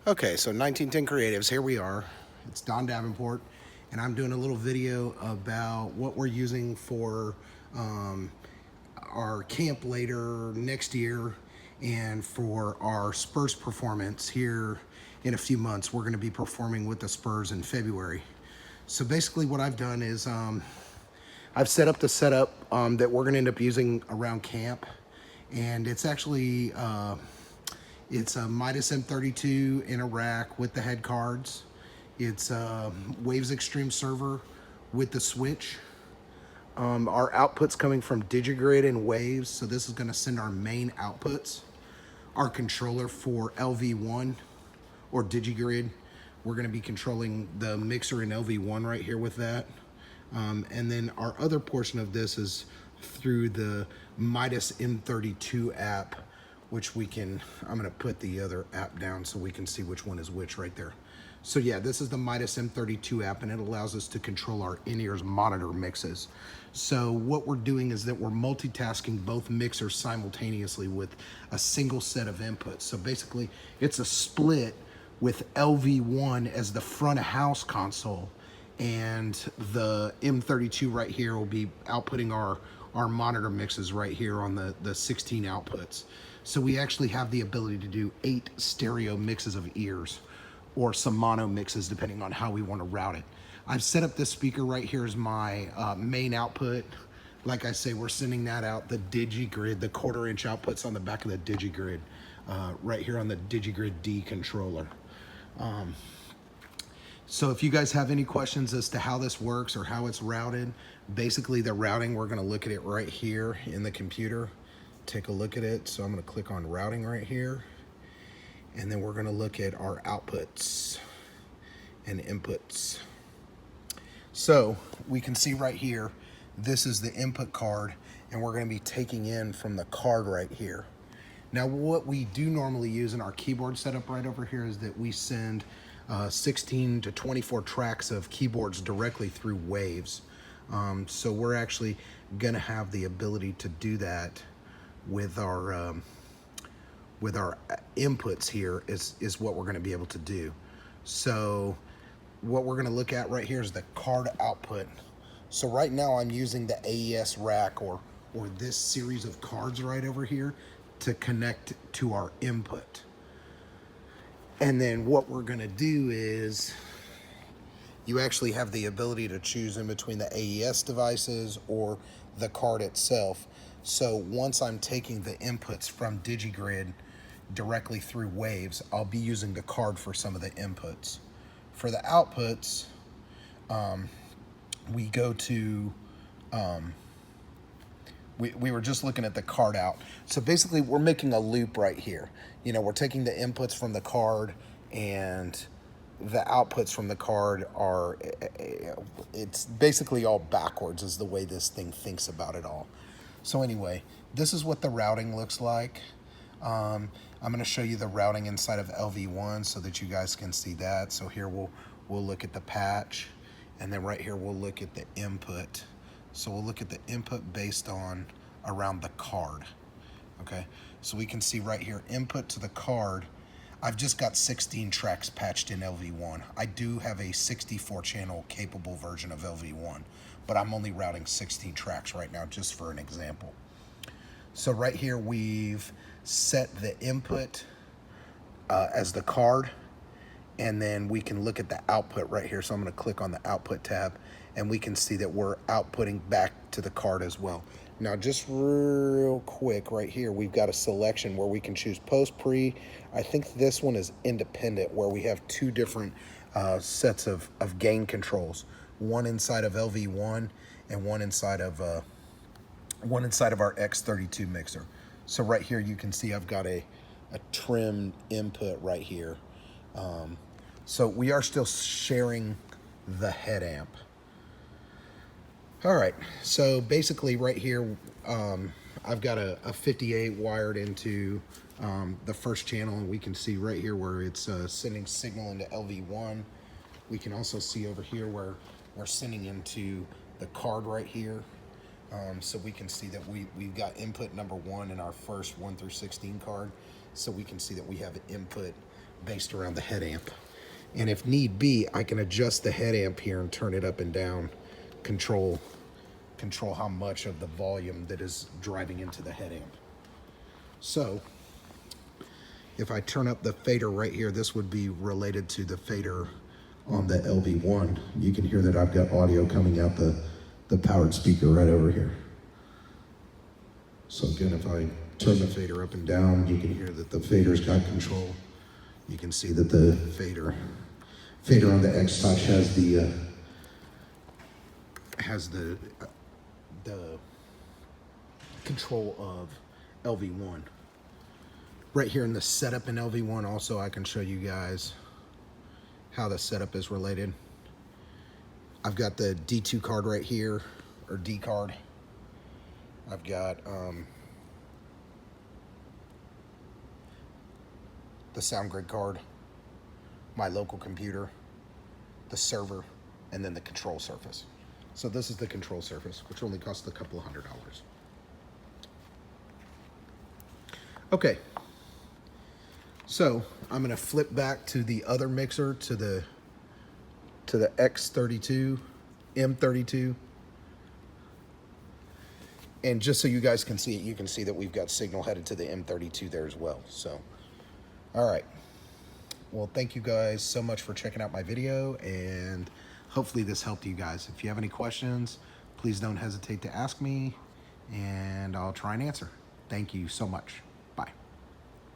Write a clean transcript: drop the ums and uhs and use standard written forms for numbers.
Okay, so 1910 Creatives, here we are. It's Don Davenport, and I'm doing a little video about what we're using for our camp later next year and for our Spurs performance here in a few months. We're going to be performing with the Spurs in February. So basically what I've done is I've set up the setup that we're going to end up using around camp, and it's actually it's a Midas M32 in a rack with the head cards. It's a Waves Extreme server with the switch. Our outputs coming from Digigrid and Waves, so this is going to send our main outputs. Our controller for LV1 or Digigrid, we're going to be controlling the mixer in LV1 right here with that. And then our other portion of this is through the Midas M32 app, which we can, I'm going to put the other app down so we can see which one is which right there. So yeah, this is the Midas M32 app, and it allows us to control our in-ears monitor mixes. So what we're doing is that we're multitasking both mixers simultaneously with a single set of inputs. So basically it's a split with LV1 as the front of house console, and the M32 right here will be outputting our monitor mixes right here on the 16 outputs. So we actually have the ability to do 8 stereo mixes of ears, or some mono mixes depending on how we want to route it. I've set up this speaker right here as my main output. Like I say, we're sending that out the Digigrid, the 1/4 inch outputs on the back of the Digigrid, right here on the Digigrid D controller. So if you guys have any questions as to how this works or how it's routed, basically the routing, we're gonna look at it right here in the computer. Take a look at it. So I'm gonna click on routing right here, and then we're gonna look at our outputs and inputs. So we can see right here, this is the input card, and we're gonna be taking in from the card right here. Now what we do normally use in our keyboard setup right over here is that we send 16 to 24 tracks of keyboards directly through Waves. So we're actually gonna have the ability to do that with our inputs here is what we're gonna be able to do. So what we're gonna look at right here is the card output. So right now I'm using the AES rack or this series of cards right over here to connect to our input. And then what we're gonna do is you actually have the ability to choose in between the AES devices or the card itself. So once I'm taking the inputs from Digigrid directly through Waves, I'll be using the card for some of the inputs. For the outputs, we go to, we were just looking at the card out. So basically we're making a loop right here. You know, we're taking the inputs from the card, and the outputs from the card are, it's basically all backwards is the way this thing thinks about it all. So anyway, this is what the routing looks like. I'm going to show you the routing inside of LV1 so that you guys can see that. So here we'll look at the patch, and then right here we'll look at the input. So we'll look at the input based on around the card. Okay, so we can see right here, input to the card. I've just got 16 tracks patched in LV1. I do have a 64 channel capable version of LV1, but I'm only routing 16 tracks right now just for an example. So right here we've set the input as the card, and then we can look at the output right here. So I'm going to click on the output tab, and we can see that we're outputting back to the card as well. Now just real quick right here, we've got a selection where we can choose post, pre. I think this one is independent, where we have 2 different sets of gain controls, one inside of LV1 and one inside of our X32 mixer. So right here you can see I've got a trimmed input right here. So we are still sharing the head amp. All right, so basically right here, I've got a 58 wired into the first channel, and we can see right here where it's sending signal into LV1. We can also see over here where we're sending into the card right here. So we can see that we've got input number 1 in our first 1 through 16 card. So we can see that we have input based around the head amp. And if need be, I can adjust the head amp here and turn it up and down, control how much of the volume that is driving into the head amp. So if I turn up the fader right here, this would be related to the fader on the LV1. You can hear that I've got audio coming out the powered speaker right over here. So again, if I turn the fader up and down, you can hear that the fader's got control. You can see that the fader on the X Touch has the control of LV1. Right here in the setup in LV1 also, I can show you guys how the setup is related. I've got the D2 card right here, or D card. I've got the sound grid card, my local computer, the server, and then the control surface. So this is the control surface, which only costs a couple of $100. Okay, so I'm gonna flip back to the other mixer, to the X32, M32. And just so you guys can see it, you can see that we've got signal headed to the M32 there as well. So, all right. Well, thank you guys so much for checking out my video, and hopefully this helped you guys. If you have any questions, please don't hesitate to ask me, and I'll try and answer. Thank you so much.